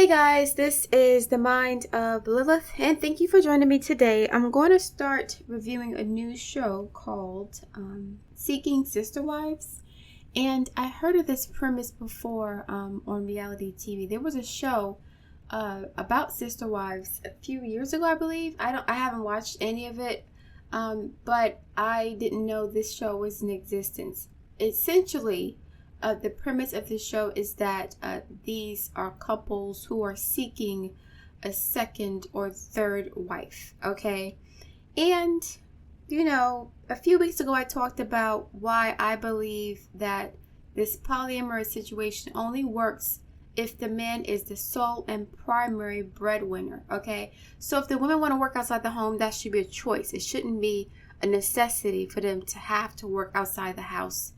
Hey guys, this is the Mind of Lilith, and thank you for joining me today. I'm going to start reviewing a new show called Seeking Sister Wives, and I heard of this premise before on reality TV. There was a show about sister wives a few years ago, I believe. I haven't watched any of it, but I didn't know this show was in existence. Essentially, the premise of the show is that these are couples who are seeking a second or third wife, okay? And, a few weeks ago I talked about why I believe that this polyamorous situation only works if the man is the sole and primary breadwinner, okay? So if the women want to work outside the home, that should be a choice. It shouldn't be a necessity for them to have to work outside the house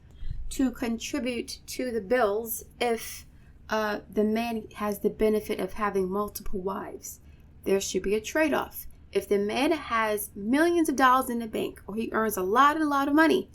to contribute to the bills if the man has the benefit of having multiple wives. There should be a trade-off. If the man has millions of dollars in the bank, or he earns a lot of money,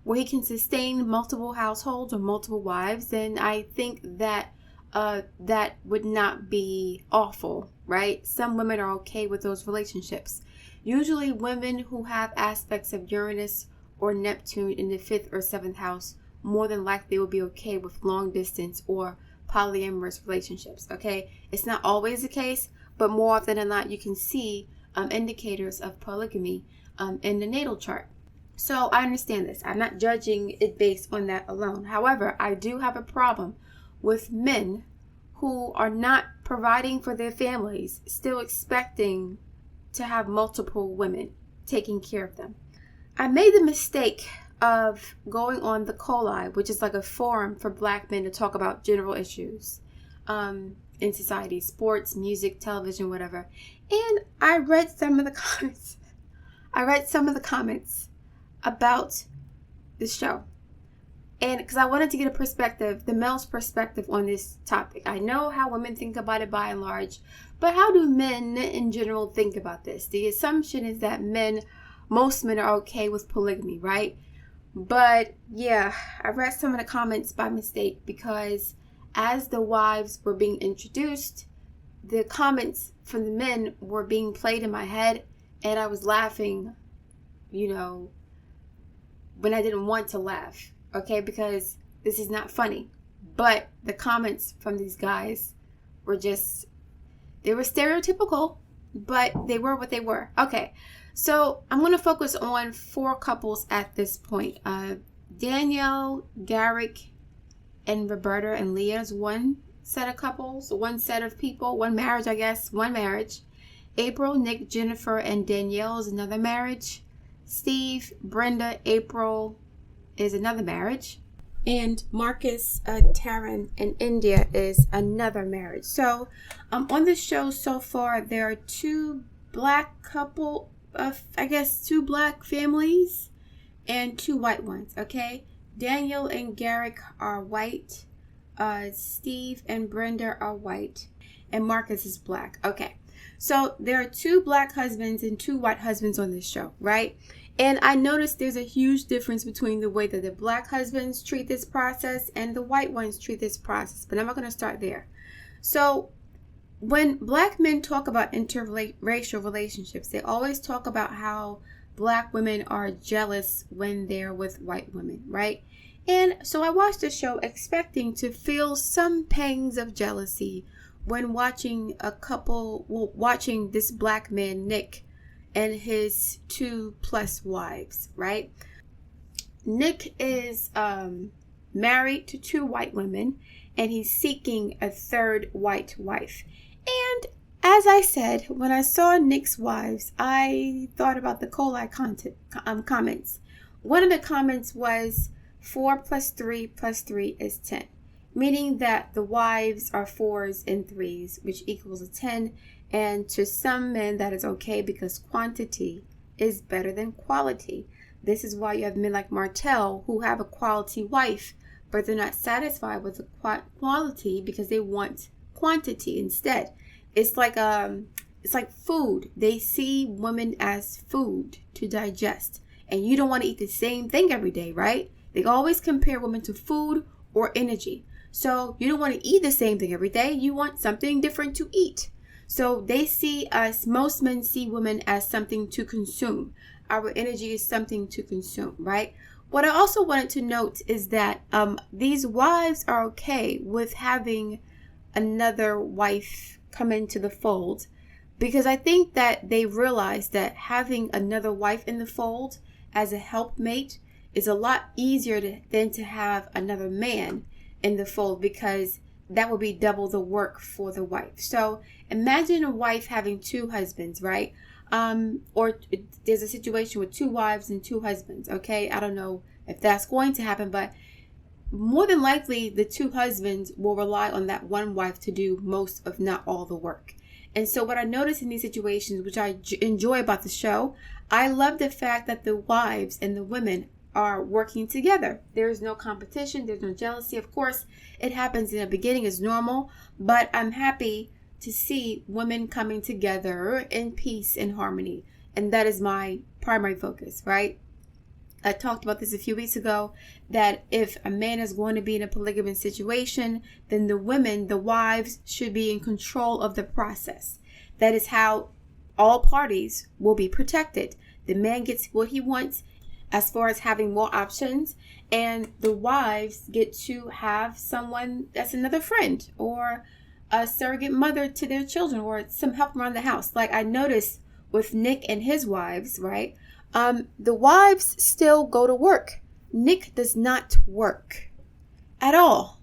where he can sustain multiple households or multiple wives, then I think that that would not be awful, right? Some women are okay with those relationships. Usually women who have aspects of Uranus or Neptune in the 5th or 7th house more than likely will be okay with long distance or polyamorous relationships, okay? It's not always the case, but more often than not, you can see indicators of polygamy in the natal chart. So I understand this. I'm not judging it based on that alone. However, I do have a problem with men who are not providing for their families, still expecting to have multiple women taking care of them. I made the mistake of going on the Coli, which is like a forum for black men to talk about general issues in society, sports, music, television, whatever. And I read some of the comments. About the show. And because I wanted to get a perspective, the male's perspective on this topic. I know how women think about it by and large, but how do men in general think about this? The assumption is that most men are okay with polygamy, right? But yeah, I read some of the comments by mistake because as the wives were being introduced, the comments from the men were being played in my head, and I was laughing, when I didn't want to laugh, okay? Because this is not funny. But the comments from these guys were they were stereotypical, but they were what they were. Okay. So I'm going to focus on 4 couples at this point. Danielle, Garrick, and Roberta and Leah is one set of couples, one set of people, one marriage, I guess, one marriage. April, Nick, Jennifer, and Danielle is another marriage. Steve, Brenda, April is another marriage. And Marcus, Taryn, and India is another marriage. So on the show so far, there are 2 black couple, I guess 2 black families and 2 white ones, okay? Danielle and Garrick are white. Steve and Brenda are white. And Marcus is black. Okay. So there are 2 black husbands and 2 white husbands on this show, right? And I noticed there's a huge difference between the way that the black husbands treat this process and the white ones treat this process. But I'm not going to start there. So when black men talk about interracial relationships, they always talk about how black women are jealous when they're with white women, right? And so I watched the show expecting to feel some pangs of jealousy when watching watching this black man, Nick, and his 2+ wives, right? Nick is married to 2 white women, and he's seeking a 3rd white wife. And as I said, when I saw Nick's wives, I thought about the Coli comments. One of the comments was 4 + 3 + 3 is 10, meaning that the wives are 4s and 3s, which equals a 10. And to some men, that is okay because quantity is better than quality. This is why you have men like Martell who have a quality wife, but they're not satisfied with the quality because they want quantity instead. It's like food. They see women as food to digest, and you don't want to eat the same thing every day, right? They always compare women to food or energy. So you don't want to eat the same thing every day. You want something different to eat. So they see us, most men see women as something to consume. Our energy is something to consume, right? What I also wanted to note is that these wives are okay with having another wife come into the fold, because I think that they realize that having another wife in the fold as a helpmate is a lot easier than to have another man in the fold, because that would be double the work for the wife. So imagine a wife having two husbands, right? Or there's a situation with two wives and two husbands, okay? I don't know if that's going to happen, but more than likely the two husbands will rely on that one wife to do most, if not all, the work. And so what I notice in these situations, which I enjoy about the show, I love the fact that the wives and the women are working together. There is no competition. There's no jealousy. Of course, it happens in the beginning, is normal, but I'm happy to see women coming together in peace and harmony. And that is my primary focus, right? I talked about this a few weeks ago, that if a man is going to be in a polygamous situation, then the women, the wives, should be in control of the process. That is how all parties will be protected. The man gets what he wants as far as having more options, and the wives get to have someone that's another friend or a surrogate mother to their children, or some help around the house. Like I noticed with Nick and his wives, right? The wives still go to work. Nick does not work at all.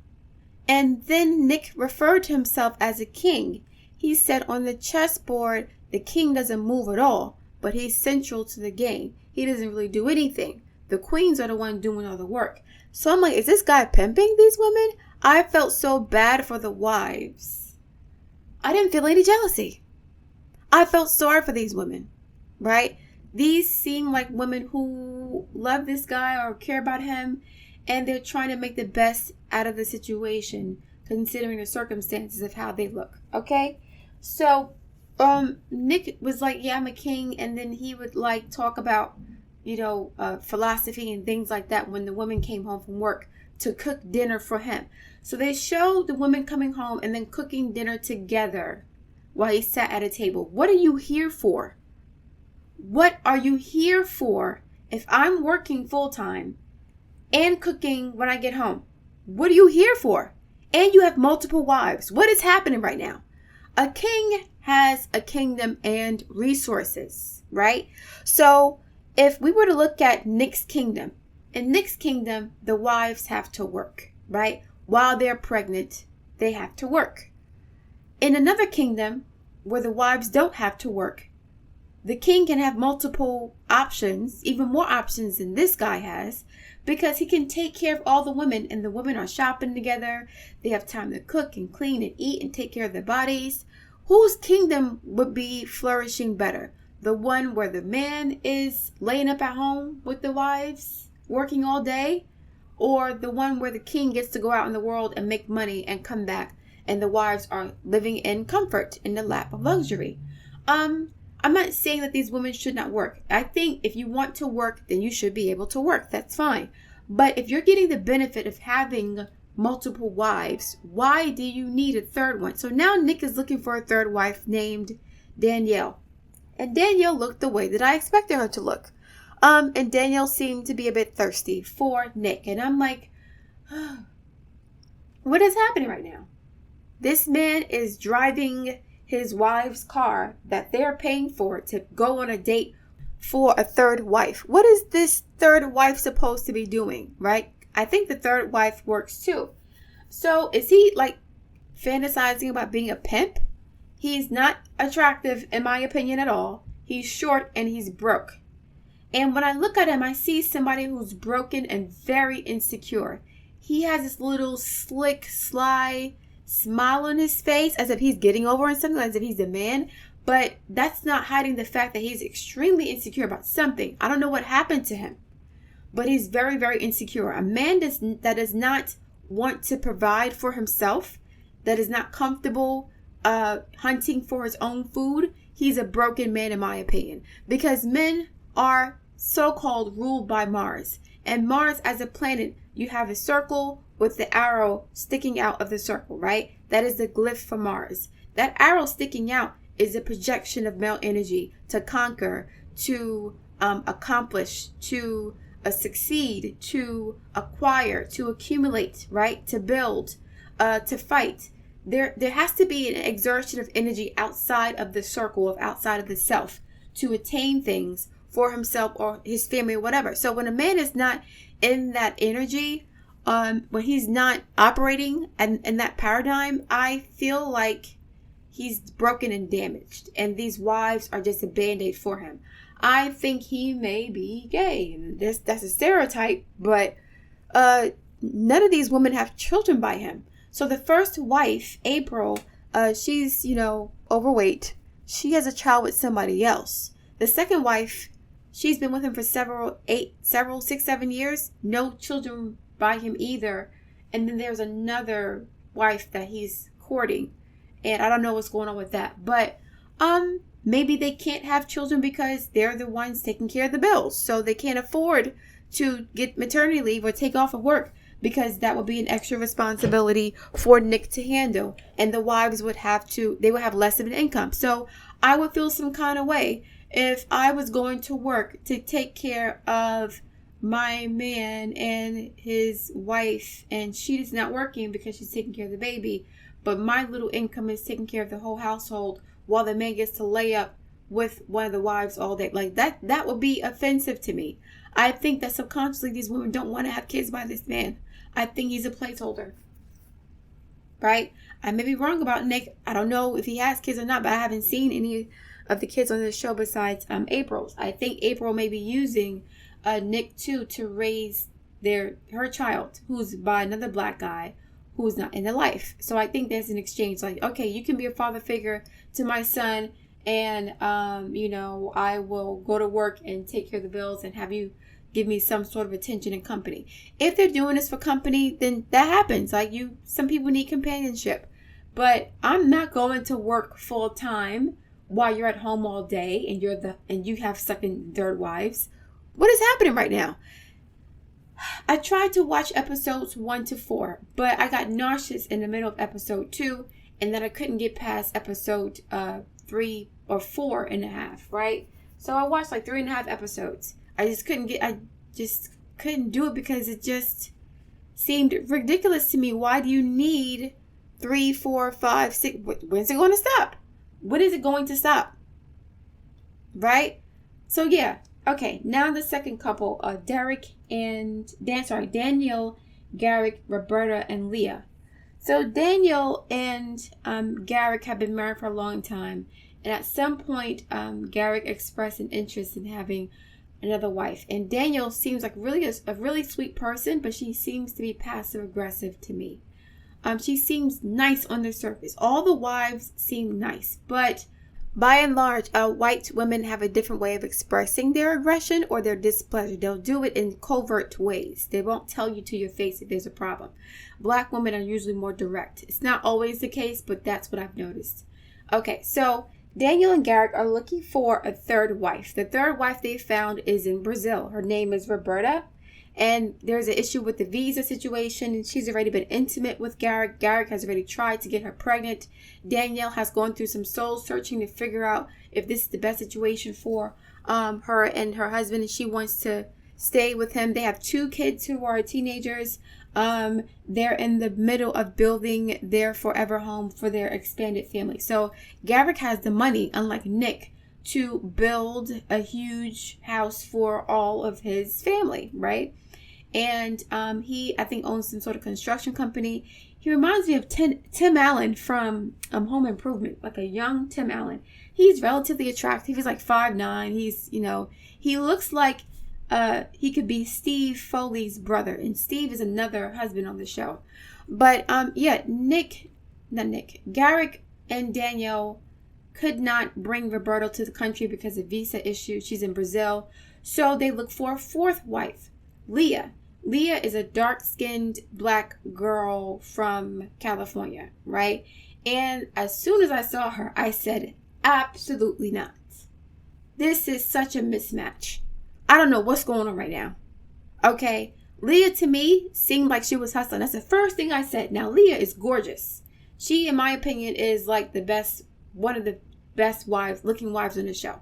And then Nick referred to himself as a king. He said on the chessboard, the king doesn't move at all, but he's central to the game. He doesn't really do anything. The queens are the one doing all the work. So I'm like, is this guy pimping these women? I felt so bad for the wives. I didn't feel any jealousy. I felt sorry for these women, right? These seem like women who love this guy or care about him, and they're trying to make the best out of the situation, considering the circumstances of how they look, okay? So, Nick was like, yeah, I'm a king, and then he would like talk about, philosophy and things like that when the woman came home from work to cook dinner for him. So they showed the women coming home and then cooking dinner together while he sat at a table. What are you here for? What are you here for if I'm working full-time and cooking when I get home? What are you here for? And you have multiple wives. What is happening right now? A king has a kingdom and resources, right? So if we were to look at Nick's kingdom, in Nick's kingdom, the wives have to work, right? While they're pregnant, they have to work. In another kingdom where the wives don't have to work, the king can have multiple options, even more options than this guy has, because he can take care of all the women, and the women are shopping together. They have time to cook and clean and eat and take care of their bodies. Whose kingdom would be flourishing better? The one where the man is laying up at home with the wives, working all day? Or the one where the king gets to go out in the world and make money and come back, and the wives are living in comfort in the lap of luxury? I'm not saying that these women should not work. I think if you want to work, then you should be able to work. That's fine. But if you're getting the benefit of having multiple wives, why do you need a third one? So now Nick is looking for a third wife named Danielle. And Danielle looked the way that I expected her to look. And Danielle seemed to be a bit thirsty for Nick. And I'm like, what is happening right now? This man is driving his wife's car that they're paying for to go on a date for a third wife. What is this third wife supposed to be doing, right? I think the third wife works too. So is he like fantasizing about being a pimp? He's not attractive in my opinion at all. He's short and he's broke. And when I look at him, I see somebody who's broken and very insecure. He has this little slick, sly smile on his face as if he's getting over on something, as if he's a man. But that's not hiding the fact that he's extremely insecure about something. I don't know what happened to him, but he's very, very insecure. A man that does not want to provide for himself, that is not comfortable hunting for his own food, he's a broken man in my opinion. Because men are so-called ruled by Mars. And Mars as a planet, you have a circle with the arrow sticking out of the circle, right? That is the glyph for Mars. That arrow sticking out is a projection of male energy to conquer, to accomplish, to succeed, to acquire, to accumulate, right? To build, to fight. There has to be an exertion of energy outside of the circle, outside of the self, to attain things for himself or his family or whatever. So when a man is not in that energy, when he's not operating in that paradigm, I feel like he's broken and damaged, and these wives are just a band-aid for him. I think he may be gay. That's a stereotype, but none of these women have children by him. So the first wife, April, she's, overweight. She has a child with somebody else. The second wife, she's been with him for 6, 7 years. No children by him either. And then there's another wife that he's courting. And I don't know what's going on with that. But maybe they can't have children because they're the ones taking care of the bills. So they can't afford to get maternity leave or take off of work, because that would be an extra responsibility for Nick to handle. And the wives would have less of an income. So I would feel some kind of way if I was going to work to take care of my man and his wife, and she is not working because she's taking care of the baby, but my little income is taking care of the whole household while the man gets to lay up with one of the wives all day. Like that would be offensive to me. I think that subconsciously these women don't want to have kids by this man. I think he's a placeholder. Right? I may be wrong about Nick. I don't know if he has kids or not, but I haven't seen any of the kids on this show besides April's. I think April may be using Nick too to raise her child, who's by another black guy who's not in their life. So I think there's an exchange, like, okay, you can be a father figure to my son, and I will go to work and take care of the bills and have you give me some sort of attention and company. If they're doing this for company, then that happens. Like, some people need companionship, but I'm not going to work full time while you're at home all day and you have second and third wives. What is happening right now? I tried to watch episodes 1 to 4, but I got nauseous in the middle of episode 2, and then I couldn't get past episode 3 or 4.5, right? So I watched like 3.5 episodes. I just couldn't do it because it just seemed ridiculous to me. Why do you need 3, 4, 5, 6? When's it going to stop? When is it going to stop? Right? So yeah. Okay, now the second couple, Danielle, Garrick, Roberta, and Leah. So Danielle and Garrick have been married for a long time, and at some point, Garrick expressed an interest in having another wife. And Danielle seems like a really sweet person, but she seems to be passive aggressive to me. She seems nice on the surface. All the wives seem nice, but by and large, white women have a different way of expressing their aggression or their displeasure. They'll do it in covert ways. They won't tell you to your face if there's a problem. Black women are usually more direct. It's not always the case, but that's what I've noticed. Okay, so Danielle and Garrick are looking for a third wife. The third wife they found is in Brazil. Her name is Roberta. And there's an issue with the visa situation, and she's already been intimate with Garrick. Garrick has already tried to get her pregnant. Danielle has gone through some soul searching to figure out if this is the best situation for her and her husband, and she wants to stay with him. They have 2 kids who are teenagers. They're in the middle of building their forever home for their expanded family. So Garrick has the money, unlike Nick, to build a huge house for all of his family, right? And he, I think, owns some sort of construction company. He reminds me of Tim Allen from Home Improvement, like a young Tim Allen. He's relatively attractive. He's like 5'9". He's, he looks like he could be Steve Foley's brother. And Steve is another husband on the show. But Garrick and Danielle could not bring Roberto to the country because of visa issues. She's in Brazil. So they look for a fourth wife, Leah. Leah is a dark-skinned black girl from California, right? And as soon as I saw her, I said, absolutely not. This is such a mismatch. I don't know what's going on right now. Okay? Leah to me seemed like she was hustling. That's the first thing I said. Now, Leah is gorgeous. She, in my opinion, is like one of the best looking wives on the show.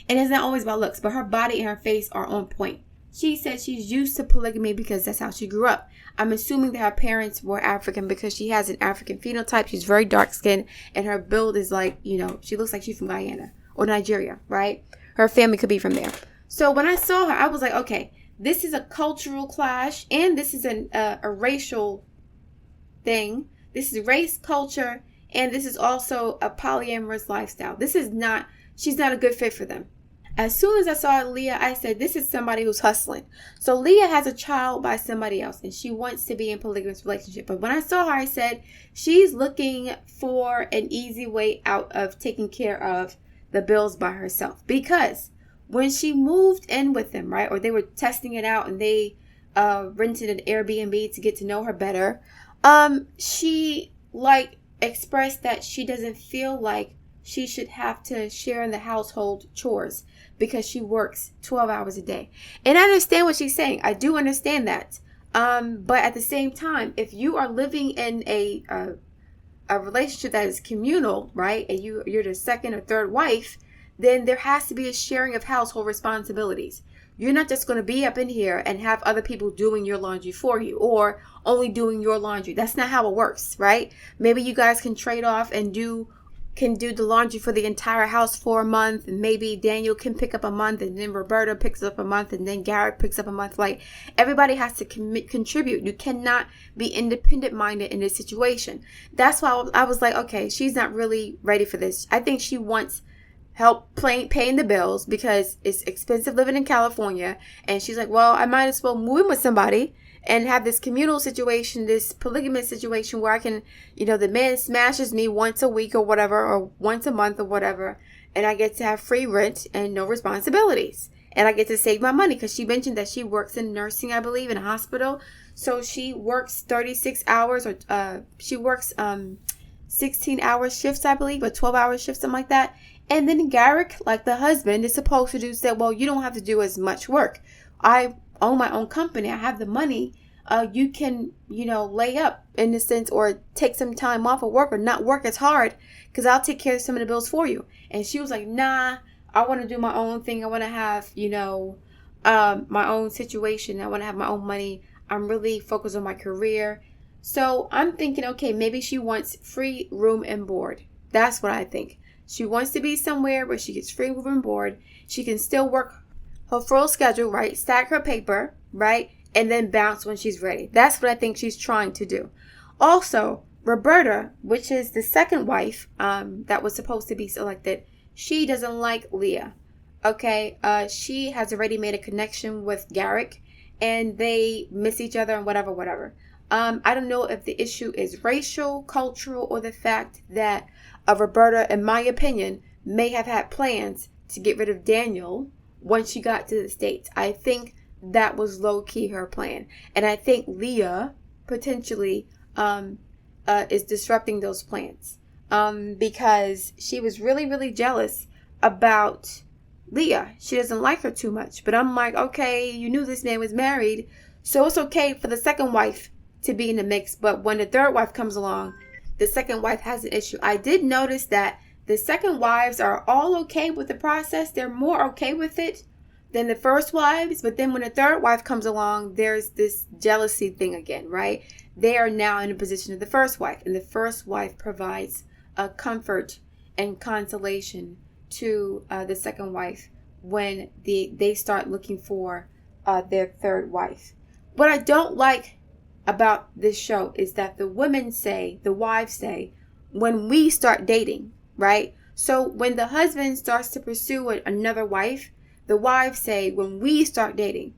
And it's not always about looks, but her body and her face are on point. She said she's used to polygamy because that's how she grew up. I'm assuming that her parents were African because she has an African phenotype. She's very dark skinned and her build is like, she looks like she's from Guyana or Nigeria, right? Her family could be from there. So when I saw her, I was like, okay, this is a cultural clash and this is a racial thing. This is race, culture, and this is also a polyamorous lifestyle. She's not a good fit for them. As soon as I saw Leah, I said, this is somebody who's hustling. So Leah has a child by somebody else and she wants to be in a polygamous relationship. But when I saw her, I said, she's looking for an easy way out of taking care of the bills by herself. Because when she moved in with them, right, or they were testing it out and they rented an Airbnb to get to know her better, she expressed that she doesn't feel like she should have to share in the household chores because she works 12 hours a day. And I understand what she's saying. I do understand that. But at the same time, if you are living in a relationship that is communal, right, and you're the second or third wife, then there has to be a sharing of household responsibilities. You're not just going to be up in here and have other people doing your laundry for you or only doing your laundry. That's not how it works, right? Maybe you guys can trade off and can do the laundry for the entire house for a month, and maybe Danielle can pick up a month, and then Roberta picks up a month, and then Garrick picks up a month. Like, everybody has to contribute. You cannot be independent minded in this situation. That's why I was like, okay, she's not really ready for this. I think she wants help paying the bills because it's expensive living in California, and she's like, well, I might as well move in with somebody and have this communal situation, this polygamous situation where I can, the man smashes me once a week or whatever, or once a month or whatever, and I get to have free rent and no responsibilities. And I get to save my money because she mentioned that she works in nursing, I believe, in a hospital. So she works 36 hours or she works 16-hour shifts, I believe, or 12-hour shifts, something like that. And then Garrick, like the husband, is supposed to said, well, you don't have to do as much work. I own my own company. I have the money. You can, lay up in a sense or take some time off of work or not work as hard because I'll take care of some of the bills for you. And she was like, nah, I want to do my own thing. I want to have, my own situation. I want to have my own money. I'm really focused on my career. So I'm thinking, okay, maybe she wants free room and board. That's what I think. She wants to be somewhere where she gets free room and board. She can still work her full schedule, right? Stack her paper, right? And then bounce when she's ready. That's what I think she's trying to do. Also, Roberta, which is the second wife that was supposed to be selected, she doesn't like Leah. Okay, she has already made a connection with Garrick and they miss each other and whatever. I don't know if the issue is racial, cultural, or the fact that Roberta, in my opinion, may have had plans to get rid of Danielle once she got to the States. I think that was low-key her plan. And I think Leah potentially is disrupting those plans because she was really, really jealous about Leah. She doesn't like her too much. But I'm like, okay, you knew this man was married, so it's okay for the second wife to be in the mix. But when the third wife comes along, the second wife has an issue. I did notice that the second wives are all okay with the process. They're more okay with it than the first wives. But then when the third wife comes along, there's this jealousy thing again, right? They are now in the position of the first wife. And the first wife provides a comfort and consolation to the second wife when they start looking for their third wife. What I don't like about this show is that the wives say, when we start dating, right? So when the husband starts to pursue another wife, the wives say, when we start dating.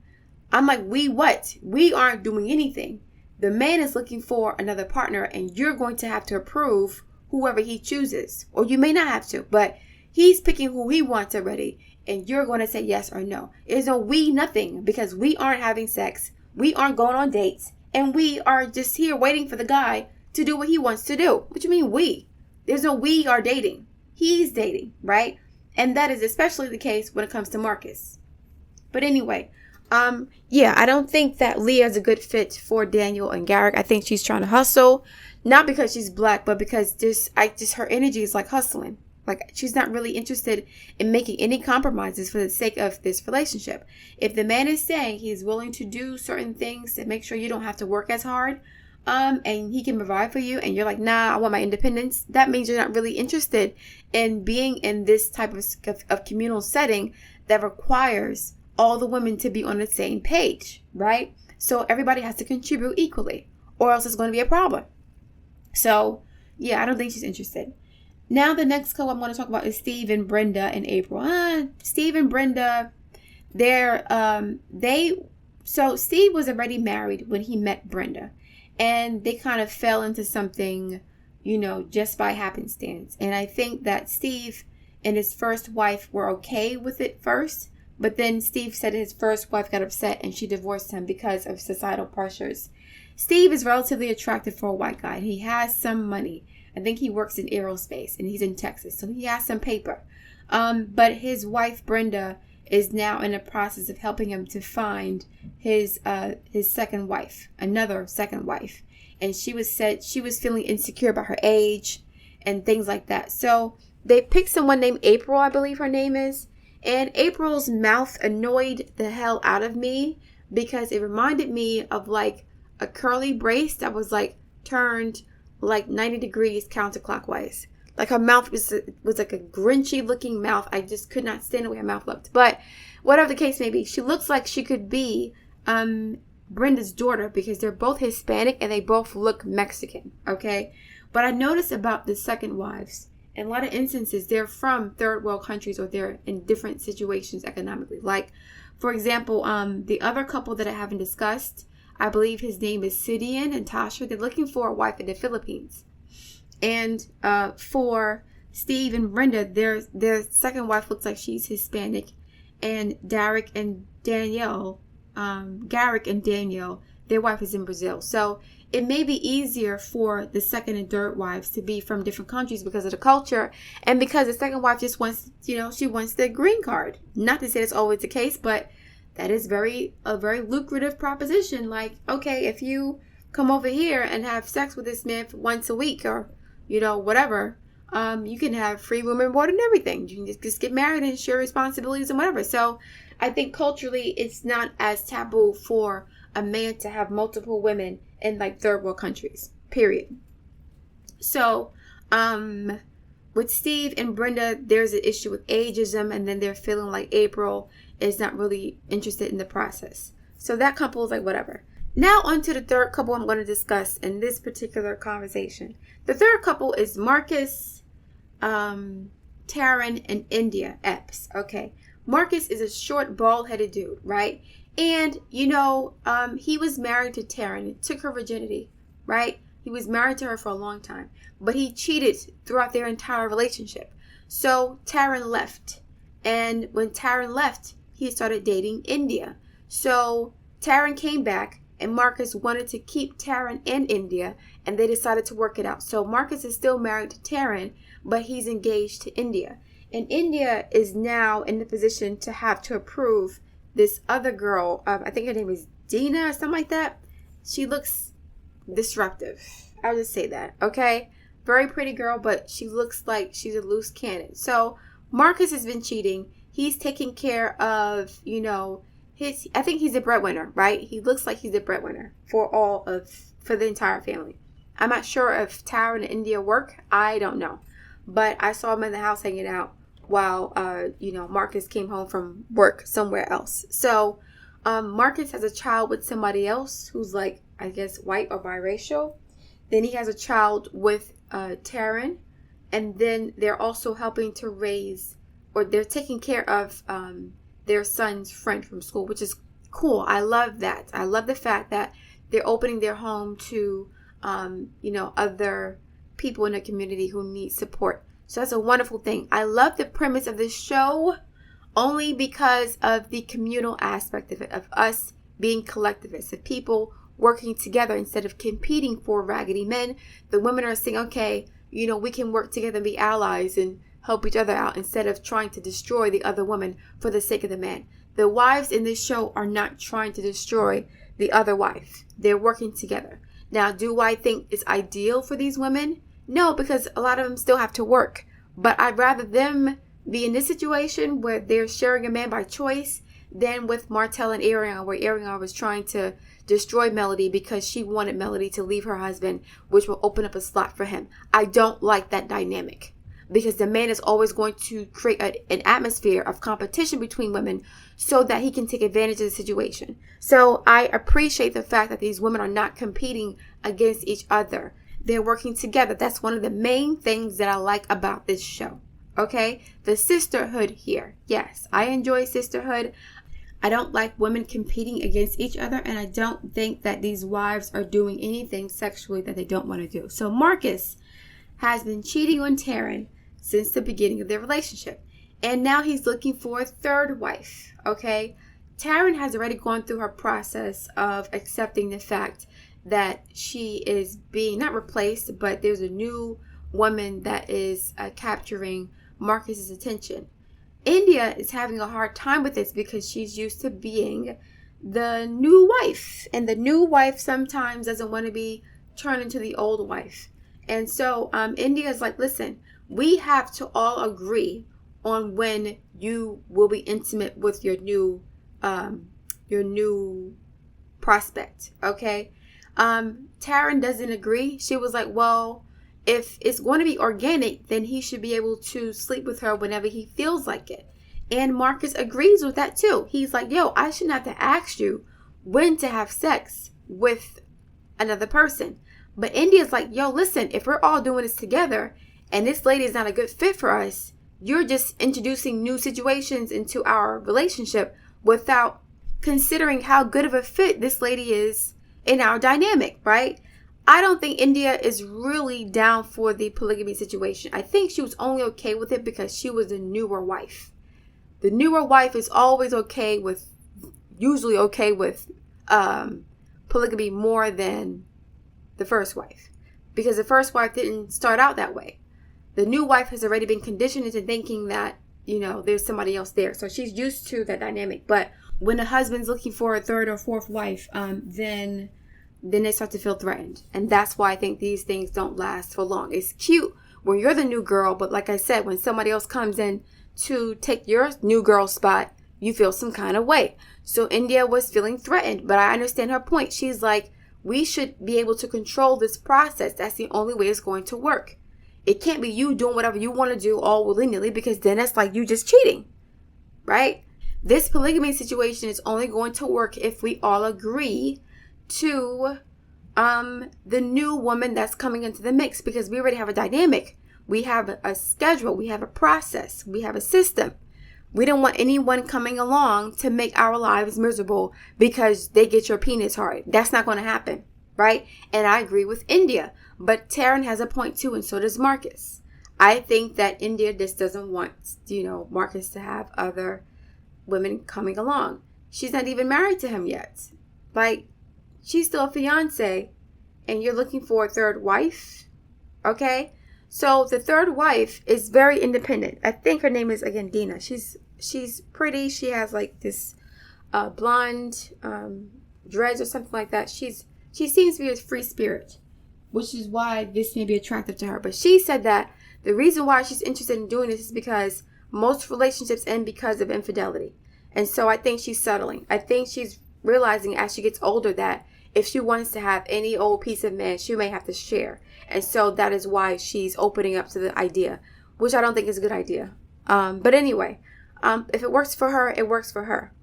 I'm like, we what? We aren't doing anything. The man is looking for another partner and you're going to have to approve whoever he chooses. Or you may not have to, but he's picking who he wants already. And you're going to say yes or no. There's no we nothing because we aren't having sex. We aren't going on dates. And we are just here waiting for the guy to do what he wants to do. What do you mean we? There's no we are dating. He's dating, right? And that is especially the case when it comes to Marcus. But anyway, Yeah, I don't think that Leah is a good fit for Daniel and Garrick. I think she's trying to hustle, not because she's black, but because her energy is like hustling. Like, she's not really interested in making any compromises for the sake of this relationship. If the man is saying he's willing to do certain things to make sure you don't have to work as hard, and he can provide for you, and you're like, nah, I want my independence, that means you're not really interested in being in this type of communal setting that requires all the women to be on the same page, right? So everybody has to contribute equally, or else it's going to be a problem. So, yeah, I don't think she's interested. Now, the next couple I'm going to talk about is Steve and Brenda in April. Steve and Brenda, so Steve was already married when he met Brenda, and they kind of fell into something, just by happenstance. And I think that Steve and his first wife were okay with it first, but then Steve said his first wife got upset and she divorced him because of societal pressures. Steve is relatively attractive for a white guy. He has some money. I think he works in aerospace and he's in Texas, so he has some paper. But his wife, Brenda, is now in the process of helping him to find his second wife, another second wife. And she was feeling insecure about her age and things like that. So they picked someone named April, I believe her name is. And April's mouth annoyed the hell out of me because it reminded me of like a curly brace that was like turned like 90 degrees counterclockwise. Like her mouth was like a grinchy looking mouth. I just could not stand the way her mouth looked. But whatever the case may be, she looks like she could be Brenda's daughter because they're both Hispanic and they both look Mexican. Okay. But I noticed about the second wives, in a lot of instances, they're from third world countries or they're in different situations economically. Like, for example, the other couple that I haven't discussed, I believe his name is Sidian and Tasha. They're looking for a wife in the Philippines. And for Steve and Brenda, their second wife looks like she's Hispanic. And Garrick and Danielle, their wife is in Brazil. So it may be easier for the second and third wives to be from different countries because of the culture. And because the second wife just wants, she wants the green card. Not to say it's always the case, but that is a very lucrative proposition. Like, okay, if you come over here and have sex with this man once a week or, whatever, you can have free room and board and everything. You can just get married and share responsibilities and whatever. So I think culturally it's not as taboo for a man to have multiple women in like third world countries, period. So, with Steve and Brenda, there's an issue with ageism, and then they're feeling like April is not really interested in the process. So that couple is like, whatever. Now on to the third couple I'm going to discuss in this particular conversation. The third couple is Marcus, Taryn, and India Epps. Okay. Marcus is a short, bald-headed dude, right? And, he was married to Taryn. It took her virginity, right? He was married to her for a long time. But he cheated throughout their entire relationship. So Taryn left. And when Taryn left, he started dating India. So Taryn came back, and Marcus wanted to keep Taryn in India, and they decided to work it out. So Marcus is still married to Taryn, but he's engaged to India. And India is now in the position to have to approve this other girl. I think her name is Dina or something like that. She looks disruptive. I'll just say that, okay? Very pretty girl, but she looks like she's a loose cannon. So Marcus has been cheating. He's taking care of, I think he's a breadwinner, right? He looks like he's a breadwinner for the entire family. I'm not sure if Taryn and India work. I don't know. But I saw him in the house hanging out while, Marcus came home from work somewhere else. So Marcus has a child with somebody else who's like, I guess, white or biracial. Then he has a child with Taryn. And then they're also helping to raise, or they're taking care of their son's friend from school, which is cool. I love that. I love the fact that they're opening their home to, other people in the community who need support. So that's a wonderful thing. I love the premise of this show only because of the communal aspect of it, of us being collectivists, of people working together instead of competing for raggedy men. The women are saying, okay, we can work together and be allies and help each other out instead of trying to destroy the other woman for the sake of the man. The wives in this show are not trying to destroy the other wife. They're working together. Now, do I think it's ideal for these women? No, because a lot of them still have to work. But I'd rather them be in this situation where they're sharing a man by choice than with Martell and Ariana, where Ariana was trying to destroy Melody because she wanted Melody to leave her husband, which will open up a slot for him. I don't like that dynamic because the man is always going to create an atmosphere of competition between women so that he can take advantage of the situation. So I appreciate the fact that these women are not competing against each other. They're working together. That's one of the main things that I like about this show. Okay? The sisterhood here. Yes, I enjoy sisterhood. I don't like women competing against each other, and I don't think that these wives are doing anything sexually that they don't want to do. So Marcus has been cheating on Taryn since the beginning of their relationship, and now he's looking for a third wife. Okay? Taryn has already gone through her process of accepting the fact that she is being not replaced, but there's a new woman that is capturing Marcus's attention. India is having a hard time with this because she's used to being the new wife, and the new wife sometimes doesn't want to be turned into the old wife. And so India is like, listen, we have to all agree on when you will be intimate with your new prospect. Okay. Taryn doesn't agree. She was like, well, if it's going to be organic, then he should be able to sleep with her whenever he feels like it. And Marcus agrees with that too. He's like, yo, I shouldn't have to ask you when to have sex with another person. But India's like, yo, listen, if we're all doing this together and this lady is not a good fit for us, you're just introducing new situations into our relationship without considering how good of a fit this lady is in our dynamic, right? I don't think India is really down for the polygamy situation. I think she was only okay with it because she was the newer wife. The newer wife is always usually okay with polygamy more than the first wife. Because the first wife didn't start out that way. The new wife has already been conditioned into thinking that, there's somebody else there. So she's used to that dynamic. But when the husband's looking for a third or fourth wife, then they start to feel threatened. And that's why I think these things don't last for long. It's cute when you're the new girl, but like I said, when somebody else comes in to take your new girl spot, you feel some kind of way. So India was feeling threatened, but I understand her point. She's like, we should be able to control this process. That's the only way it's going to work. It can't be you doing whatever you want to do all willy-nilly, because then that's like you just cheating, right? This polygamy situation is only going to work if we all agree to the new woman that's coming into the mix, because we already have a dynamic. We have a schedule. We have a process. We have a system. We don't want anyone coming along to make our lives miserable because they get your penis hard. That's not going to happen, right? And I agree with India. But Taryn has a point too, and so does Marcus. I think that India just doesn't want, Marcus to have other women coming along. She's not even married to him yet. Like, she's still a fiance, and you're looking for a third wife, okay? So the third wife is very independent. I think her name is, again, Dina. She's pretty. She has like this blonde dreads or something like that. She seems to be a free spirit, which is why this may be attractive to her. But she said that the reason why she's interested in doing this is because most relationships end because of infidelity. And so I think she's settling. I think she's realizing as she gets older that if she wants to have any old piece of man, she may have to share. And so that is why she's opening up to the idea, which I don't think is a good idea. But anyway, if it works for her, it works for her.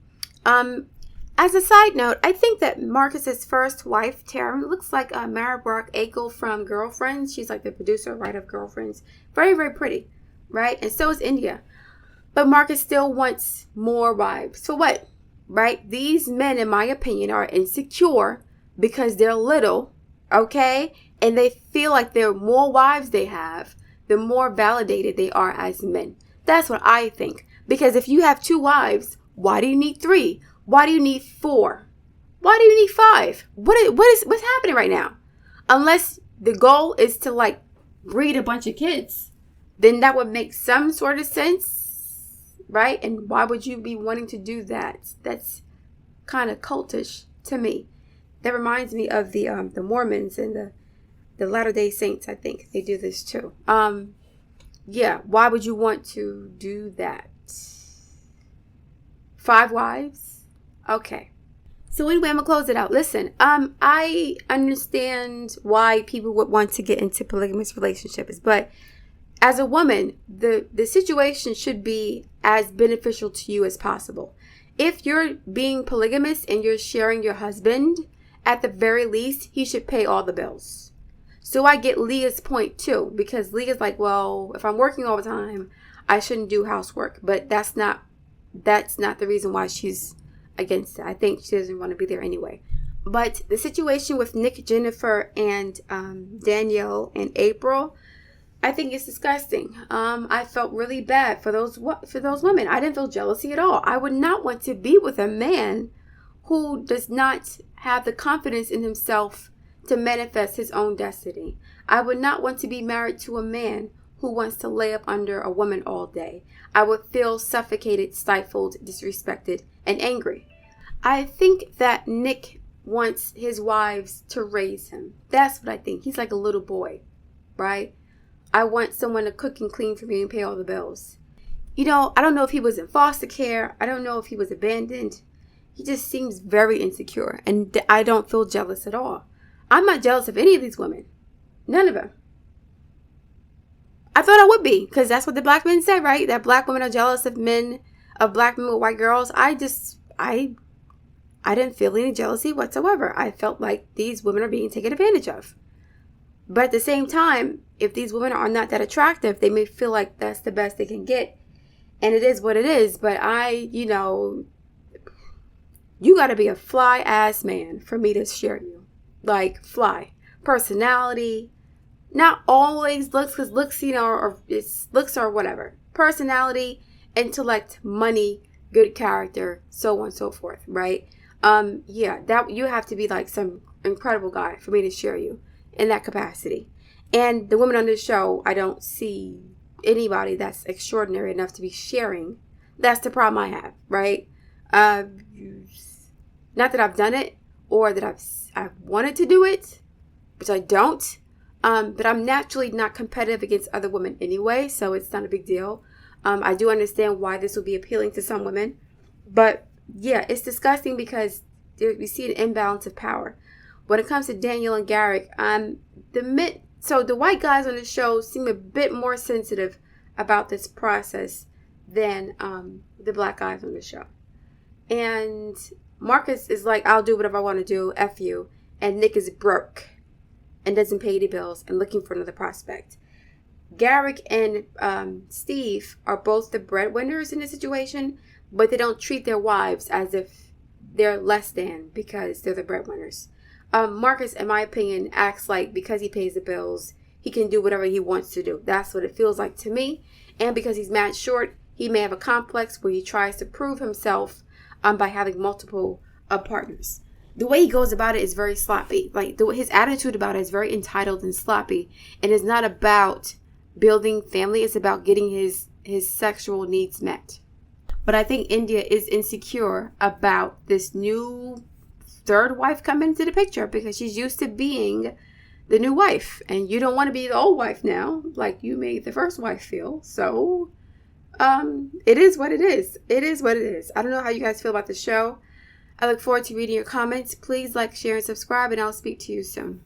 As a side note, I think that Marcus's first wife, Taryn, looks like Mara Brock Akel from Girlfriends. She's like the producer, right, of Girlfriends. Very, very pretty, right? And so is India. But Marcus still wants more wives. For what? Right? These men, in my opinion, are insecure because they're little, okay? And they feel like the more wives they have, the more validated they are as men. That's what I think. Because if you have 2 wives, why do you need 3? Why do you need 4? Why do you need 5? What's happening right now? Unless the goal is to like breed a bunch of kids. then that would make some sort of sense, right? And why would you be wanting to do that? That's kind of cultish to me. That reminds me of the Mormons and the Latter-day Saints. I think they do this too. Yeah, why would you want to do that? 5 wives? Okay. So anyway, I'm going to close it out. Listen, I understand why people would want to get into polygamous relationships, but as a woman, the situation should be as beneficial to you as possible. If you're being polygamous and you're sharing your husband, at the very least, he should pay all the bills. So I get Leah's point too, because Leah's like, well, if I'm working all the time, I shouldn't do housework. But that's not the reason why she's against it. I think she doesn't want to be there anyway. But the situation with Nick, Jennifer, and Danielle and April, I think it's disgusting. I felt really bad for those women. I didn't feel jealousy at all. I would not want to be with a man who does not have the confidence in himself to manifest his own destiny. I would not want to be married to a man who wants to lay up under a woman all day. I would feel suffocated, stifled, disrespected, and angry. I think that Nick wants his wives to raise him. That's what I think. He's like a little boy, right? I want someone to cook and clean for me and pay all the bills. I don't know if he was in foster care. I don't know if he was abandoned. He just seems very insecure, and I don't feel jealous at all. I'm not jealous of any of these women. None of them. I thought I would be, because that's what the black men say, right? That black women are jealous of black men with white girls. I didn't feel any jealousy whatsoever. I felt like these women are being taken advantage of. But at the same time, if these women are not that attractive, they may feel like that's the best they can get. And it is what it is. But you got to be a fly-ass man for me to share you. Like, fly. Personality. Not always looks, because looks, it's looks or whatever. Personality, intellect, money, good character, so on and so forth, right? That you have to be like some incredible guy for me to share you in that capacity. And the women on this show, I don't see anybody that's extraordinary enough to be sharing. That's the problem I have, right? Not that I've done it or that I've wanted to do it, which I don't. But I'm naturally not competitive against other women anyway, so it's not a big deal. I do understand why this would be appealing to some women. But yeah, it's disgusting because we see an imbalance of power. When it comes to Danielle and Garrick, the white guys on the show seem a bit more sensitive about this process than the black guys on the show. And Marcus is like, I'll do whatever I want to do, F you. And Nick is broke and doesn't pay the bills and looking for another prospect. Garrick and Steve are both the breadwinners in the situation, but they don't treat their wives as if they're less than because they're the breadwinners. Marcus, in my opinion, acts like because he pays the bills, he can do whatever he wants to do. That's what it feels like to me. And because he's mad short, he may have a complex where he tries to prove himself by having multiple partners. The way he goes about it is very sloppy. Like his attitude about it is very entitled and sloppy. And it's not about building family. It's about getting his sexual needs met. But I think India is insecure about this new third wife coming into the picture because she's used to being the new wife. And you don't want to be the old wife now, like you made the first wife feel. So it is what it is. It is what it is. I don't know how you guys feel about the show. I look forward to reading your comments. Please like, share, and subscribe, and I'll speak to you soon.